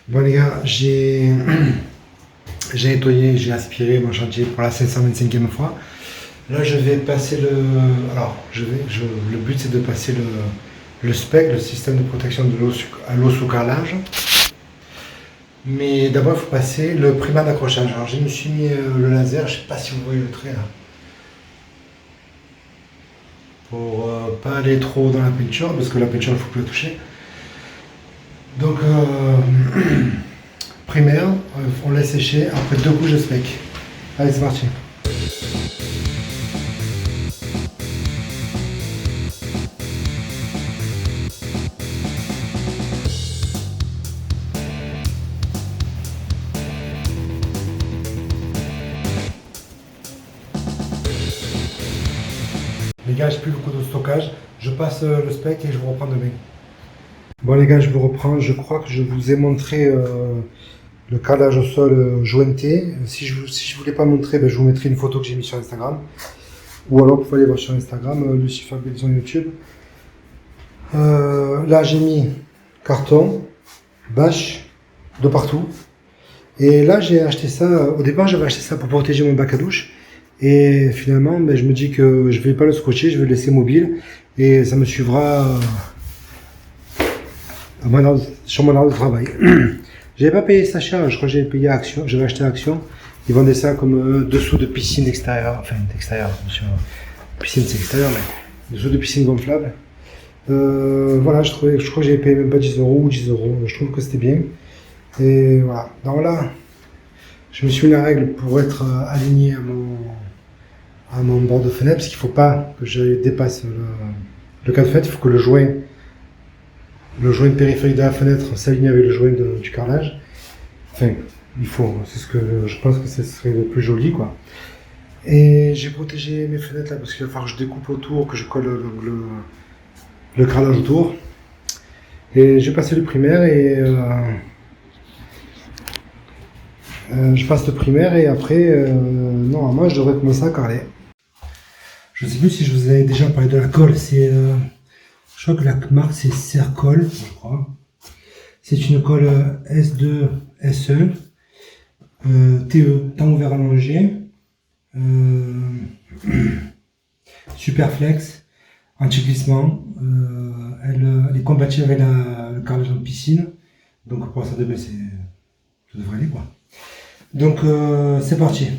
Bon les gars, j'ai nettoyé, j'ai aspiré mon chantier pour la 725e fois. Là je vais passer le. Alors le but c'est de passer le SPEC, le système de protection de l'eau sous carrelage. Mais d'abord il faut passer le primat d'accrochage. Alors je me suis mis le laser, je sais pas si vous voyez le trait là. Pour pas aller trop dans la peinture, parce que la peinture il ne faut plus la toucher. Donc primaire, on laisse sécher après 2 couches de spec. Allez, c'est parti. Les gars, j'ai plus beaucoup de stockage. Je passe le spec et je vous reprends demain. Bon les gars, je vous reprends. Je crois que je vous ai montré le carrelage au sol jointé. Si je voulais pas montrer, ben, je vous mettrai une photo que j'ai mise sur Instagram. Ou alors vous pouvez aller voir sur Instagram, Lucifer Belson YouTube. Là j'ai mis carton, bâche de partout. Et là j'ai acheté ça, au départ j'avais acheté ça pour protéger mon bac à douche. Et finalement ben, je me dis que je vais pas le scotcher, je vais le laisser mobile. Et ça me suivra sur mon ordre de travail. J'avais pas payé ça cher, je crois que j'avais payé à Action, j'avais acheté à Action. Ils vendaient ça comme dessous de piscine extérieure, enfin d'extérieur, piscine c'est extérieur, mais dessous de piscine gonflable. Voilà, je crois que j'avais payé même pas 10 euros ou 10 euros, je trouve que c'était bien. Et voilà, donc là, je me suis mis la règle pour être aligné à mon bord de fenêtre, parce qu'il ne faut pas que je dépasse le cadre de fenêtre, il faut que le joint périphérique de la fenêtre s'aligne avec le joint du carrelage. Enfin, il faut, c'est ce que je pense que ce serait le plus joli, quoi. Et j'ai protégé mes fenêtres là parce qu'il va falloir que je découpe autour, que je colle le carrelage autour. Et j'ai passé le primaire et je passe le primaire et après, normalement, je devrais commencer à carreler. Je ne sais plus si je vous avais déjà parlé de la colle. Je crois que la marque c'est Cercolle, je crois. C'est une colle S2 SE, TE, temps ouvert allongé, Superflex, anti-glissement. Elle est compatible avec le carrelage en piscine. Donc pour ça devrait aller quoi. Donc c'est parti.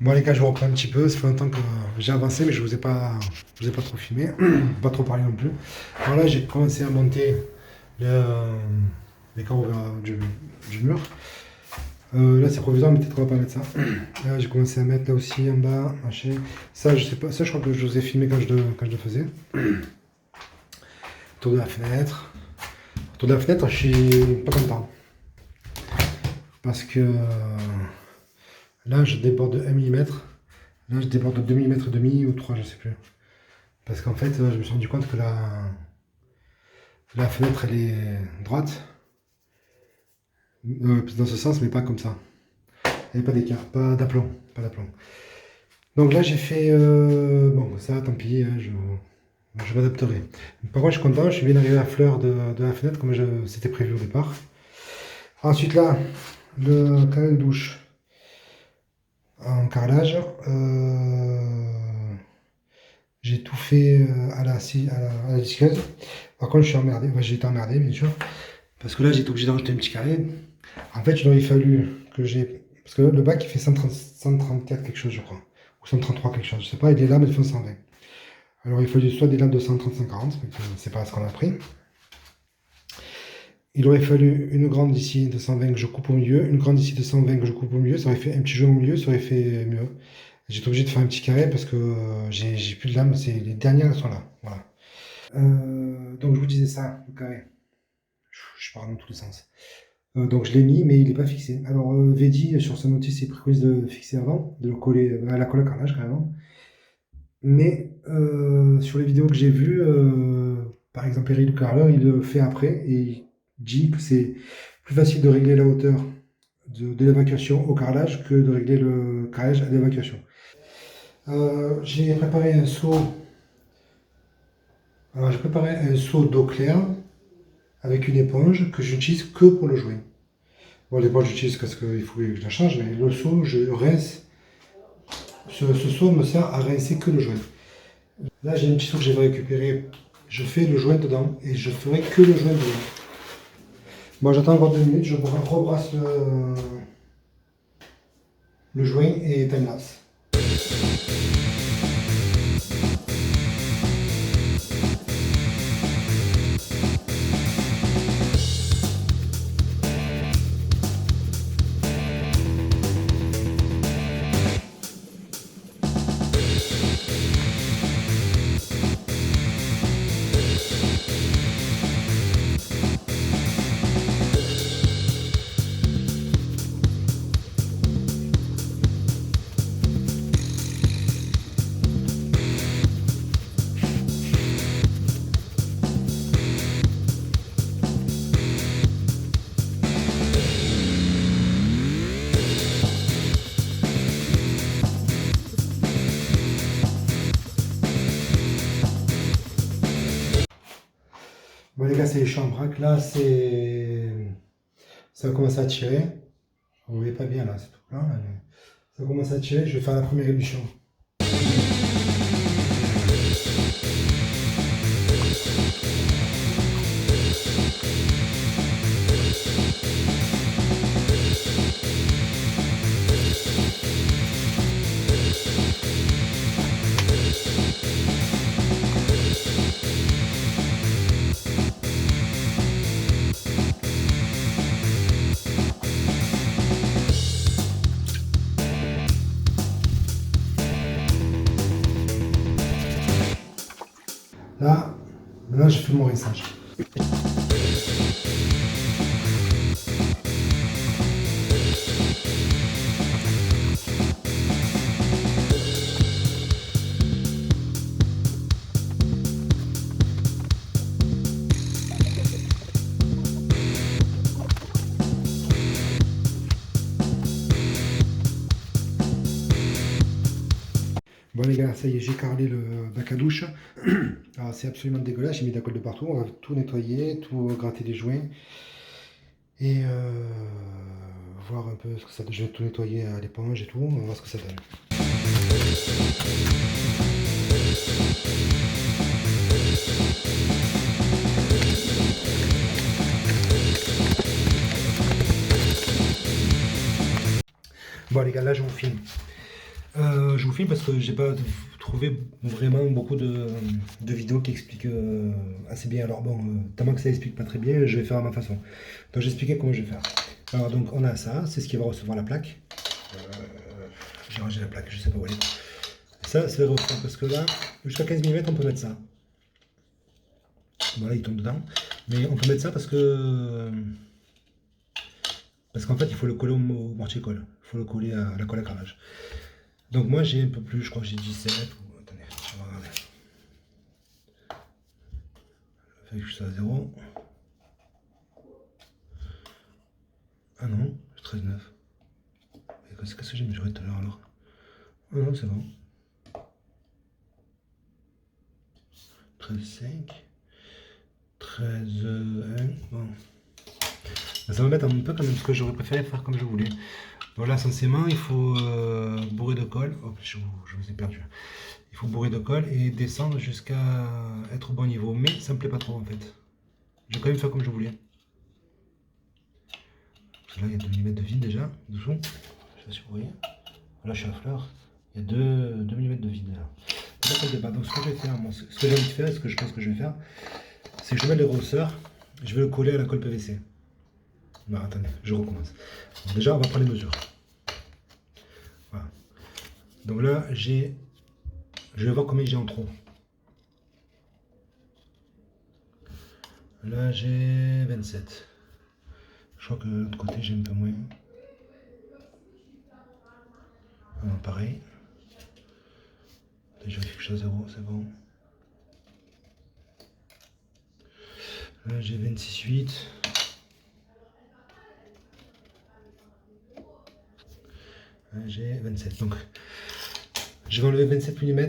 Bon les gars, je vous reprends un petit peu, ça fait longtemps que j'ai avancé mais je vous ai pas trop filmé, pas trop parlé non plus. Alors là j'ai commencé à monter les carreaux du mur. Là c'est provisoire mais peut-être qu'on va pas mettre ça. Là j'ai commencé à mettre là aussi en bas, machin. Ça je sais pas, ça je crois que je vous ai filmé quand je le faisais. Autour de la fenêtre. Autour de la fenêtre je suis pas content. Parce que là, je déborde de 1 mm. Là, je déborde de 2 mm et demi ou 3, je sais plus. Parce qu'en fait, je me suis rendu compte que la fenêtre, elle est droite. Dans ce sens, mais pas comme ça. Il n'y a pas d'écart, pas d'aplomb. Donc là, j'ai fait... bon, ça, tant pis, hein, je m'adapterai. Par contre, je suis content, je suis bien arrivé à la fleur de la fenêtre, comme c'était prévu au départ. Ensuite, là, le carré de douche en carrelage. J'ai tout fait à la disqueuse. Par contre, je suis emmerdé. Enfin, j'ai été emmerdé, bien sûr. Parce que là, j'ai été obligé d'en rajouter un petit carré. En fait, il aurait fallu que j'ai... Parce que le bac, il fait 134 quelque chose, je crois. Ou 133 quelque chose, je sais pas. Et les lames, elles font 120. Alors, il fallait soit des lames de 130-140, mais c'est pas ce qu'on a pris. Il aurait fallu une grande ici de 120 que je coupe au milieu, une grande ici de 120 que je coupe au milieu, ça aurait fait un petit jeu au milieu, ça aurait fait mieux. J'étais obligé de faire un petit carré parce que j'ai plus de lames, c'est les dernières elles sont là. Voilà. Donc je vous disais ça, le carré. Je pars dans tous les sens. Donc je l'ai mis, mais il n'est pas fixé. Alors Vedi, sur sa notice, il préconise de fixer avant, de le coller à la colle à carrelage carrément. Mais sur les vidéos que j'ai vues, par exemple Eric le carreleur, il le fait après et il dit que c'est plus facile de régler la hauteur de l'évacuation au carrelage que de régler le carrelage à l'évacuation. J'ai préparé un seau. Alors j'ai préparé un seau d'eau claire avec une éponge que j'utilise que pour le joint. Bon, l'éponge j'utilise parce qu'il faut que je la change, mais le seau, je rince. Ce seau me sert à rincer que le joint. Là j'ai un petit seau que j'ai récupéré. Je fais le joint dedans et je ferai que le joint dedans. Bon, j'attends encore 2 minutes, je rebrasse le joint et timelapse. Bon les gars, c'est les chambres. Là, ça va commencer à tirer. Vous voyez pas bien là, c'est tout plein. Ça commence à tirer. Je vais faire la première ébullition. je fais mon rinçage. Bon les gars, ça y est, j'ai carrelé le bac à douche. Alors c'est absolument dégueulasse, j'ai mis de la colle de partout. On va tout nettoyer, tout gratter les joints. Et voir un peu ce que ça donne. Je vais tout nettoyer à l'éponge et tout, on va voir ce que ça donne. Bon les gars, là je vous filme. Je vous filme parce que j'ai pas trouvé vraiment beaucoup de vidéos qui expliquent assez bien. Alors bon, tellement que ça explique pas très bien, je vais faire à ma façon. Donc j'expliquais comment je vais faire. Alors donc on a ça, c'est ce qui va recevoir la plaque. J'ai rangé la plaque, je sais pas où elle est. Ça c'est le recevoir parce que là, jusqu'à 15 mm on peut mettre ça. Voilà, il tombe dedans. Mais on peut mettre ça parce qu'en fait il faut le coller au mortier-colle. Il faut le coller à la colle à carrelage. Donc moi j'ai un peu plus, je crois que j'ai 17 ou... Attendez, on va regarder. Fait que je suis à 0. Ah non, j'ai 13,9. Qu'est-ce que j'ai mesuré tout à l'heure alors? Ah non, c'est bon. 13,5. 13,1. Bon. Ça va mettre un peu quand même, parce que j'aurais préféré faire comme je voulais. Donc là, essentiellement, il faut bourrer de colle. Hop, je vous ai perdu. Il faut bourrer de colle et descendre jusqu'à être au bon niveau. Mais ça me plaît pas trop en fait. Je vais quand même faire comme je voulais. Parce que là, il y a 2 mm de vide déjà, dessous. Je sais pas si vous voyez. Là, je suis à fleur. Il y a 2 mm de vide là. Donc, ce que je vais faire, moi, ce que j'ai envie de faire, ce que je pense que je vais faire, c'est que je vais mettre le grosseur. Je vais le coller à la colle PVC. Non, attendez, je recommence. Donc, déjà, on va prendre les mesures. Voilà. Donc là, je vais voir combien j'ai en trop. Là, j'ai 27. Je crois que de l'autre côté, j'ai un peu moins. Ah, pareil. Je vérifie que je suis à 0, c'est bon. Là, j'ai 26,8. Là, j'ai 27. Donc, je vais enlever 27 mm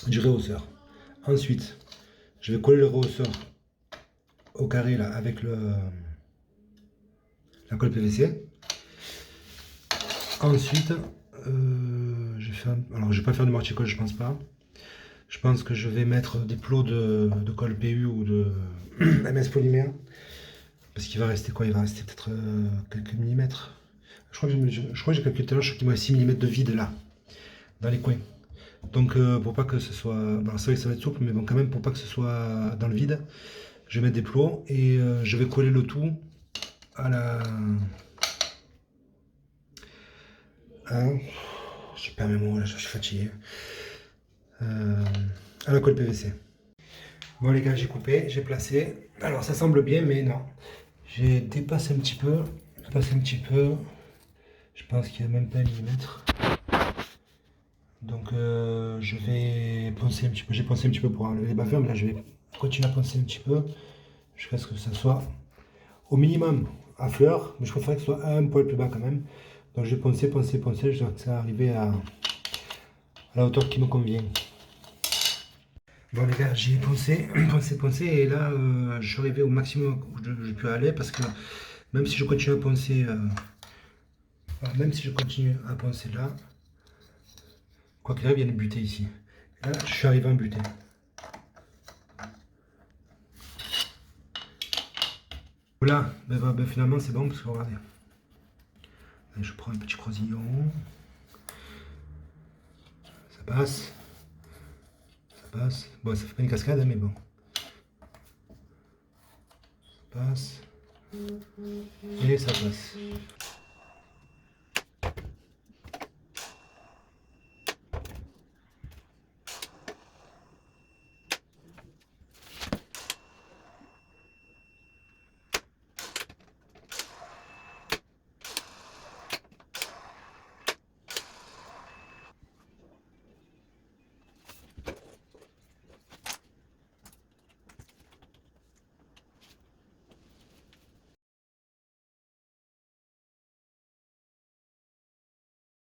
du rehausseur. Ensuite, je vais coller le rehausseur au carré là avec la colle PVC. Ensuite, alors je vais pas faire de mortier-colle, je pense pas. Je pense que je vais mettre des plots de colle PU ou de MS polymère. Parce qu'il va rester quoi? Il va rester peut-être quelques millimètres. Je crois que j'ai calculé tout à l'heure, je crois qu'il me reste 6 mm de vide là, dans les coins. Donc pour pas que ce soit... Bon, c'est vrai que ça va être souple, mais bon, quand même, pour pas que ce soit dans le vide, je vais mettre des plots et je vais coller le tout à la... je perds mes mots, là, je suis fatigué. À la colle PVC. Bon les gars, j'ai coupé, j'ai placé. Alors ça semble bien, mais non. J'ai dépassé un petit peu. Je pense qu'il n'y a même pas un millimètre. Donc je vais poncer un petit peu. J'ai poncé un petit peu pour enlever les bas-fermes. Là je vais continuer à poncer un petit peu jusqu'à ce que ça soit au minimum à fleur. Mais je préfère que ce soit un poil plus bas quand même. Donc je vais poncer jusqu'à arriver à la hauteur qui me convient. Bon les gars, j'ai poncé et là je suis arrivé au maximum où je peux aller parce que même si je continue à poncer là, quoi qu'il arrive, il y a une butée ici. Là, je suis arrivé en butée. Voilà, finalement c'est bon parce que regardez. Allez, je prends un petit croisillon. Ça passe. Bon, ça fait pas une cascade, hein, mais bon. Ça passe. Et ça passe.